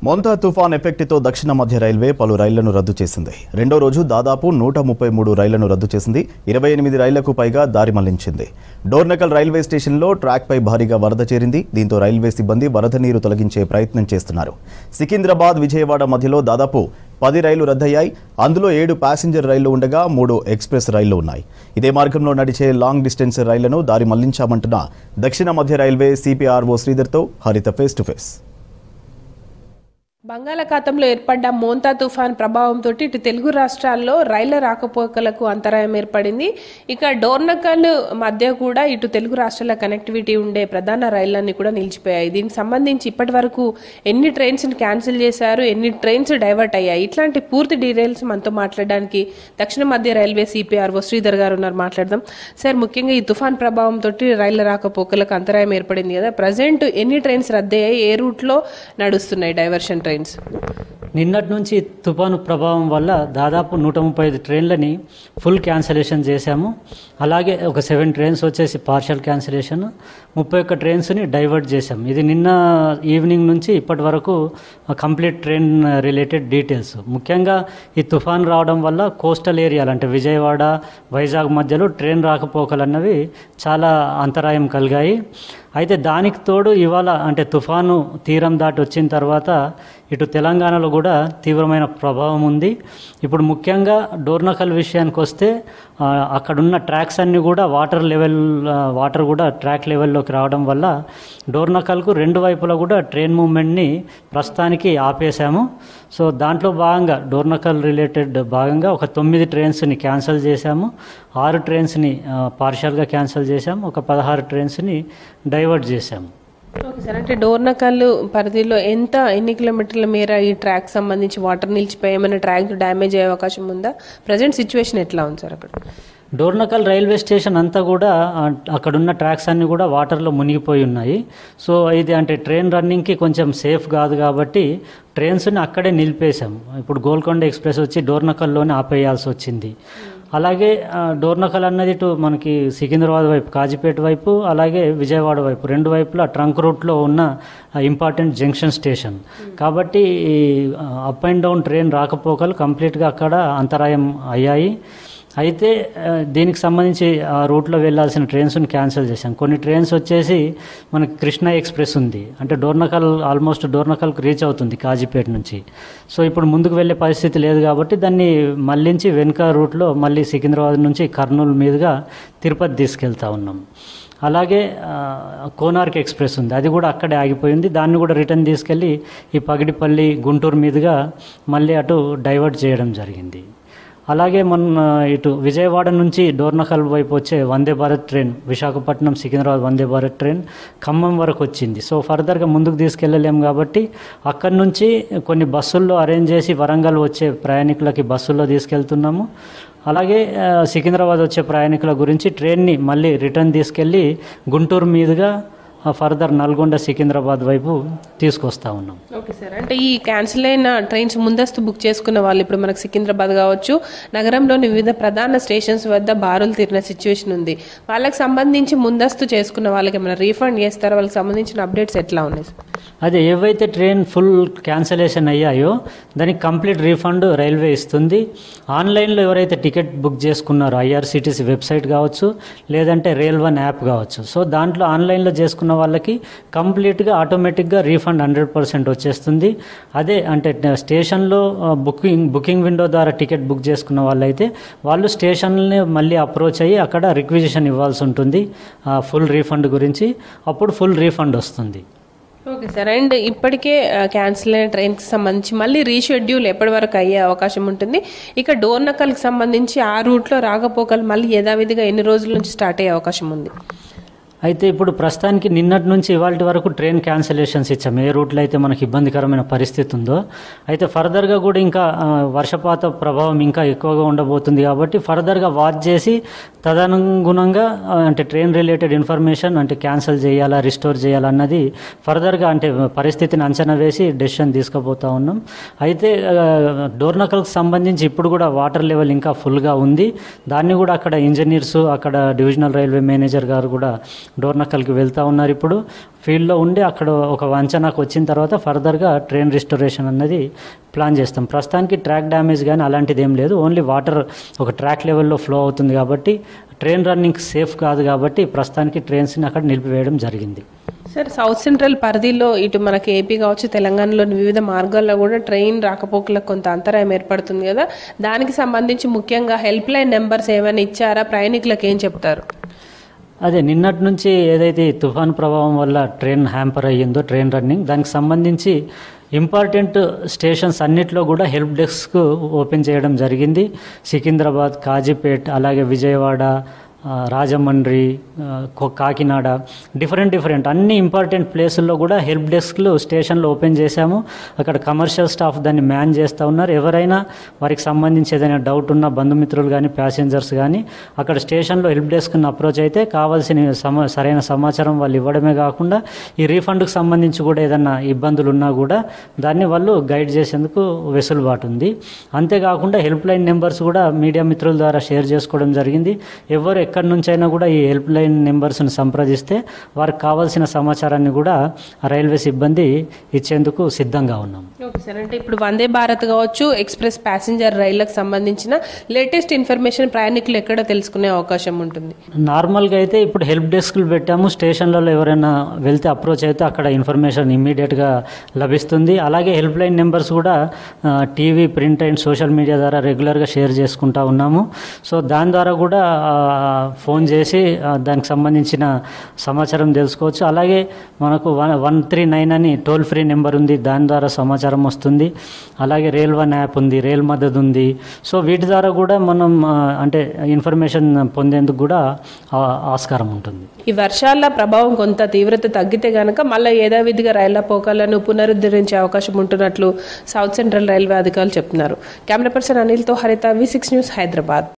మోంతా తుఫాన్ ఎఫెక్ట్తో దక్షిణ మధ్య రైల్వే పలు రైళ్లను రద్దు చేసింది. రెండో రోజు దాదాపు 133 రైళ్లను రద్దు చేసింది. 28 రైళ్లకు పైగా దారి మళ్లించింది. డోర్నకల్ రైల్వే స్టేషన్లో ట్రాక్పై భారీగా వరద చేరింది. దీంతో రైల్వే సిబ్బంది వరద నీరు తొలగించే ప్రయత్నం చేస్తున్నారు. సికింద్రాబాద్ విజయవాడ మధ్యలో దాదాపు 10 రైళ్లు రద్దయ్యాయి. అందులో 7 ప్యాసింజర్ రైళ్లు ఉండగా 3 ఎక్స్ప్రెస్ రైళ్లు ఉన్నాయి. ఇదే మార్గంలో నడిచే లాంగ్ డిస్టెన్స్ రైళ్లను దారి మళ్లించామంటున్న దక్షిణ మధ్య రైల్వే సిపిఆర్ఓ శ్రీధర్తో హరిత ఫేస్ టు ఫేస్. బంగాళాఖాతంలో ఏర్పడ్డ మోంతా తుఫాన్ ప్రభావంతో ఇటు తెలుగు రాష్ట్రాల్లో రైళ్ల రాకపోకలకు అంతరాయం ఏర్పడింది. ఇక డోర్నకల్ మధ్య కూడా ఇటు తెలుగు రాష్ట్రాల కనెక్టివిటీ ఉండే ప్రధాన రైళ్లన్నీ కూడా నిలిచిపోయాయి. దీనికి సంబంధించి ఇప్పటి వరకు ఎన్ని ట్రైన్స్ని క్యాన్సిల్ చేశారు, ఎన్ని ట్రైన్స్ డైవర్ట్ అయ్యాయి, ఇట్లాంటి పూర్తి డీటెయిల్స్ మనతో మాట్లాడడానికి దక్షిణ మధ్య రైల్వే సిపిఆర్ఓ శ్రీధర్ గారు ఉన్నారు. మాట్లాడదాం సార్. ముఖ్యంగా ఈ తుఫాన్ ప్రభావంతో రైళ్ల రాకపోకలకు అంతరాయం ఏర్పడింది కదా, ప్రజెంట్ ఎన్ని ట్రైన్స్ రద్దయ్యాయి, ఏ రూట్లో నడుస్తున్నాయి డైవర్షన్ ట్రైన్స్? నిన్నటి నుంచి తుఫాను ప్రభావం వల్ల దాదాపు 135 ట్రైన్లని ఫుల్ క్యాన్సిలేషన్ చేశాము. అలాగే ఒక 7 ట్రైన్స్ వచ్చేసి పార్షల్ క్యాన్సిలేషన్, 31 ట్రైన్స్ని డైవర్ట్ చేశాము. ఇది నిన్న ఈవినింగ్ నుంచి ఇప్పటి వరకు కంప్లీట్ ట్రైన్ రిలేటెడ్ డీటెయిల్స్. ముఖ్యంగా ఈ తుఫాన్ రావడం వల్ల కోస్టల్ ఏరియాలు అంటే విజయవాడ, వైజాగ్ మధ్యలో ట్రైన్ రాకపోకలు అన్నవి చాలా అంతరాయం కలిగాయి. అయితే దానికి తోడు ఇవాళ అంటే తుఫాను తీరం దాటి వచ్చిన తర్వాత ఇటు తెలంగాణలో కూడా తీవ్రమైన ప్రభావం ఉంది. ఇప్పుడు ముఖ్యంగా డోర్నకల్ విషయానికి వస్తే అక్కడున్న ట్రాక్స్ అన్నీ కూడా వాటర్ కూడా ట్రాక్ లెవెల్లోకి రావడం వల్ల డోర్నకల్కు 2 వైపులా కూడా ట్రైన్ మూవ్మెంట్ని ప్రస్తుతానికి ఆపేశాము. సో దాంట్లో భాగంగా డోర్నకల్ రిలేటెడ్ భాగంగా ఒక 9 ట్రైన్స్ని క్యాన్సిల్ చేశాము, 6 ట్రైన్స్ని పార్షియల్గా క్యాన్సిల్ చేశాము, ఒక 16 ట్రైన్స్ని డైవర్ట్ చేశాము. ఓకే సార్, అంటే డోర్నకల్ పరిధిలో ఎన్ని కిలోమీటర్ల మేర ఈ ట్రాక్ సంబంధించి వాటర్ నిలిచిపోయి ఏమైనా ట్రాక్ డ్యామేజ్ అయ్యే అవకాశం ఉందా? ప్రజెంట్ సిచ్యువేషన్ ఎట్లా ఉంది సార్ అక్కడ? డోర్నకల్ రైల్వే స్టేషన్ అంతా కూడా అక్కడున్న ట్రాక్స్ అన్నీ కూడా వాటర్లో మునిగిపోయి ఉన్నాయి. సో ఇది అంటే ట్రైన్ రన్నింగ్కి కొంచెం సేఫ్ కాదు కాబట్టి ట్రైన్స్ని అక్కడే నిలిపేశాము. ఇప్పుడు గోల్కొండ ఎక్స్ప్రెస్ వచ్చి డోర్నకల్లోనే ఆపేయాల్సి వచ్చింది. అలాగే డోర్నకల్ అన్నది ఇటు మనకి సికింద్రాబాద్ వైపు, కాజీపేట వైపు, అలాగే విజయవాడ వైపు 2 వైపులా ట్రంక్ రూట్లో ఉన్న ఇంపార్టెంట్ జంక్షన్ స్టేషన్ కాబట్టి అప్ అండ్ డౌన్ ట్రైన్ రాకపోకలు కంప్లీట్గా అక్కడ అంతరాయం అయ్యాయి. అయితే దీనికి సంబంధించి ఆ రూట్లో వెళ్ళాల్సిన ట్రైన్స్ని క్యాన్సిల్ చేశాం. కొన్ని ట్రైన్స్ వచ్చేసి మనకి కృష్ణ ఎక్స్ప్రెస్ ఉంది, అంటే ఆల్మోస్ట్ డోర్నకల్కి రీచ్ అవుతుంది కాజీపేట నుంచి. సో ఇప్పుడు ముందుకు వెళ్ళే పరిస్థితి లేదు కాబట్టి దాన్ని మళ్ళించి వెనుక రూట్లో మళ్ళీ సికింద్రాబాద్ నుంచి కర్నూలు మీదుగా తిరుపతి తీసుకెళ్తా ఉన్నాం. అలాగే కోనార్క్ ఎక్స్ప్రెస్ ఉంది, అది కూడా అక్కడే ఆగిపోయింది. దాన్ని కూడా రిటర్న్ తీసుకెళ్ళి ఈ పగిడిపల్లి గుంటూరు మీదుగా మళ్ళీ అటు డైవర్ట్ చేయడం జరిగింది. అలాగే మన ఇటు విజయవాడ నుంచి డోర్నకల్ వైపు వచ్చే వందే భారత్ ట్రైన్, విశాఖపట్నం సికింద్రాబాద్ వందే భారత్ ట్రైన్ ఖమ్మం వరకు వచ్చింది. సో ఫర్దర్గా ముందుకు తీసుకెళ్ళలేము కాబట్టి అక్కడి నుంచి కొన్ని బస్సుల్లో అరేంజ్ చేసి వరంగల్ వచ్చే ప్రయాణికులకి బస్సుల్లో తీసుకెళ్తున్నాము. అలాగే సికింద్రాబాద్ వచ్చే ప్రయాణికుల గురించి ట్రైన్ని మళ్ళీ రిటర్న్ తీసుకెళ్ళి గుంటూరు మీదుగా ఫర్దర్ నల్గొండ, సికింద్రాబాద్ వైపు తీసుకొస్తా ఉన్నాం. ఓకే సార్, అంటే ఈ క్యాన్సిల్ అయిన ట్రైన్స్ ముందస్తు బుక్ చేసుకున్న వాళ్ళు ఇప్పుడు మనకు సికింద్రాబాద్ కావచ్చు, నగరంలోని వివిధ ప్రధాన స్టేషన్స్ వద్ద బారులు తీరిన సిచ్యువేషన్ ఉంది. వాళ్ళకి సంబంధించి ముందస్తు చేసుకున్న వాళ్ళకి ఏమైనా రీఫండ్ చేస్తారో, వాళ్ళకి సంబంధించిన అప్డేట్స్ ఎట్లా ఉన్నాయి సార్? అదే ఏవైతే ట్రైన్ ఫుల్ క్యాన్సిలేషన్ అయ్యాయో దానికి కంప్లీట్ రీఫండ్ రైల్వే ఇస్తుంది. ఆన్లైన్లో ఎవరైతే టికెట్ బుక్ చేసుకున్నారో ఐఆర్సిటీసీ వెబ్సైట్ కావచ్చు, లేదంటే రైల్1 యాప్ కావచ్చు, సో దాంట్లో ఆన్లైన్లో చేసుకున్న వాళ్ళకి కంప్లీట్గా ఆటోమేటిక్గా రీఫండ్ 100% వచ్చేస్తుంది. అదే అంటే స్టేషన్లో బుకింగ్ విండో ద్వారా టికెట్ బుక్ చేసుకున్న వాళ్ళైతే వాళ్ళు స్టేషన్ని మళ్ళీ అప్రోచ్ అయ్యి అక్కడ రిక్విజిషన్ ఇవ్వాల్సి ఉంటుంది ఫుల్ రీఫండ్ గురించి, అప్పుడు ఫుల్ రీఫండ్ వస్తుంది. ఓకే సార్, అండ్ ఇప్పటికే క్యాన్సిల్ అయిన ట్రైన్కి సంబంధించి మళ్ళీ రీషెడ్యూల్ ఎప్పటి వరకు అయ్యే అవకాశం ఉంటుంది? ఇక డోర్నకల్కి సంబంధించి ఆ రూట్లో రాకపోకలు మళ్ళీ యథావిధిగా ఎన్ని రోజుల నుంచి స్టార్ట్ అయ్యే అవకాశం ఉంది? అయితే ఇప్పుడు ప్రస్తుతానికి నిన్నటి నుంచి ఇవాళ వరకు ట్రైన్ క్యాన్సిలేషన్స్ ఇచ్చాము, ఏ రూట్లో అయితే మనకి ఇబ్బందికరమైన పరిస్థితి ఉందో. అయితే ఫర్దర్గా కూడా ఇంకా వర్షపాత ప్రభావం ఇంకా ఎక్కువగా ఉండబోతుంది కాబట్టి ఫర్దర్గా వాచ్ చేసి తదనుగుణంగా అంటే ట్రైన్ రిలేటెడ్ ఇన్ఫర్మేషన్ అంటే క్యాన్సిల్ చేయాలా, రిస్టోర్ చేయాలా అన్నది ఫర్దర్గా అంటే పరిస్థితిని అంచనా వేసి డెసిషన్ తీసుకుపోతూ ఉన్నాం. అయితే డోర్నకల్కి సంబంధించి ఇప్పుడు కూడా వాటర్ లెవెల్ ఇంకా ఫుల్గా ఉంది. దాన్ని కూడా అక్కడ ఇంజనీర్స్, అక్కడ డివిజనల్ రైల్వే మేనేజర్ గారు కూడా డోర్నకల్కి వెళ్తూ ఉన్నారు. ఇప్పుడు ఫీల్డ్లో ఉండి అక్కడ ఒక అంచనాకు వచ్చిన తర్వాత ఫర్దర్గా ట్రైన్ రిస్టోరేషన్ అన్నది ప్లాన్ చేస్తాం. ప్రస్తుతానికి ట్రాక్ డ్యామేజ్ కానీ అలాంటిది ఏం లేదు. ఓన్లీ వాటర్ ఒక ట్రాక్ లెవెల్లో ఫ్లో అవుతుంది కాబట్టి ట్రైన్ రన్నింగ్ సేఫ్ కాదు కాబట్టి ప్రస్తుతానికి ట్రైన్స్ని అక్కడ నిలిపివేయడం జరిగింది. సార్, సౌత్ సెంట్రల్ పరిధిలో ఇటు మనకి ఏపీ కావచ్చు, తెలంగాణలోని వివిధ మార్గాల్లో కూడా ట్రైన్ రాకపోకలకు కొంత అంతరాయం ఏర్పడుతుంది కదా, దానికి సంబంధించి ముఖ్యంగా హెల్ప్ లైన్ నెంబర్స్ ఏమైనా ఇచ్చారా? ప్రయాణికులకు ఏం చెప్తారు? అదే నిన్నటి నుంచి ఏదైతే తుఫాన్ ప్రభావం వల్ల ట్రైన్ హ్యాంపర్ అయ్యిందో ట్రైన్ రన్నింగ్, దానికి సంబంధించి ఇంపార్టెంట్ స్టేషన్స్ అన్నిట్లో కూడా హెల్ప్ డెస్క్ ఓపెన్ చేయడం జరిగింది. సికింద్రాబాద్, కాజీపేట్, అలాగే విజయవాడ, రాజమండ్రి, కాకినాడ, డిఫరెంట్ అన్ని ఇంపార్టెంట్ ప్లేసుల్లో కూడా హెల్ప్ డెస్క్లు స్టేషన్లో ఓపెన్ చేశాము. అక్కడ కమర్షియల్ స్టాఫ్ దాన్ని మ్యాన్ చేస్తూ ఉన్నారు. ఎవరైనా వారికి సంబంధించి ఏదైనా డౌట్ ఉన్న బంధుమిత్రులు కానీ ప్యాసింజర్స్ కానీ అక్కడ స్టేషన్లో హెల్ప్ డెస్క్ని అప్రోచ్ అయితే కావాల్సిన సరైన సమాచారం వాళ్ళు ఇవ్వడమే కాకుండా ఈ రీఫండ్కి సంబంధించి కూడా ఏదైనా ఇబ్బందులు ఉన్నా కూడా దాన్ని వాళ్ళు గైడ్ చేసేందుకు వెసులుబాటు ఉంది. అంతేకాకుండా హెల్ప్ లైన్ నెంబర్స్ కూడా మీడియా మిత్రుల ద్వారా షేర్ చేసుకోవడం జరిగింది. ఎవరు ఎక్కడి నుంచైనా కూడా ఈ హెల్ప్ లైన్ నెంబర్స్ని సంప్రదిస్తే వారికి కావాల్సిన సమాచారాన్ని కూడా రైల్వే సిబ్బంది ఇచ్చేందుకు సిద్ధంగా ఉన్నాం. ఓకే సార్, అంటే ఇప్పుడు వందే భారత్ కావచ్చు, ఎక్స్ప్రెస్ ప్యాసింజర్ రైళ్లకు సంబంధించిన లేటెస్ట్ ఇన్ఫర్మేషన్ ప్రయాణికులు ఎక్కడ తెలుసుకునే అవకాశం ఉంటుంది? నార్మల్గా అయితే ఇప్పుడు హెల్ప్ డెస్క్లు పెట్టాము. స్టేషన్లలో ఎవరైనా వెళ్తే అప్రోచ్ అయితే అక్కడ ఇన్ఫర్మేషన్ ఇమ్మీడియట్గా లభిస్తుంది. అలాగే హెల్ప్ లైన్ నెంబర్స్ కూడా TV, print and social media ద్వారా రెగ్యులర్గా షేర్ చేసుకుంటూ ఉన్నాము. సో దాని ద్వారా కూడా ఫోన్ చేసి దానికి సంబంధించిన సమాచారం తెలుసుకోవచ్చు. అలాగే మనకు 139 అని టోల్ ఫ్రీ నెంబర్ ఉంది, దాని ద్వారా సమాచారం వస్తుంది. అలాగే రైల్ వన్ యాప్ ఉంది, రైల్ మద్దతు ఉంది. సో వీటి ద్వారా కూడా మనం అంటే ఇన్ఫర్మేషన్ పొందేందుకు కూడా ఆస్కారం ఉంటుంది. ఈ వర్షాల ప్రభావం కొంత తీవ్రత తగ్గితే గనక మళ్ళీ యథావిధిగా రైళ్ల పోకలను పునరుద్ధరించే అవకాశం ఉంటున్నట్లు సౌత్ సెంట్రల్ రైల్వే అధికారులు చెప్తున్నారు. కెమెరా పర్సన్ అనిల్తో హరిత, V6 న్యూస్, హైదరాబాద్.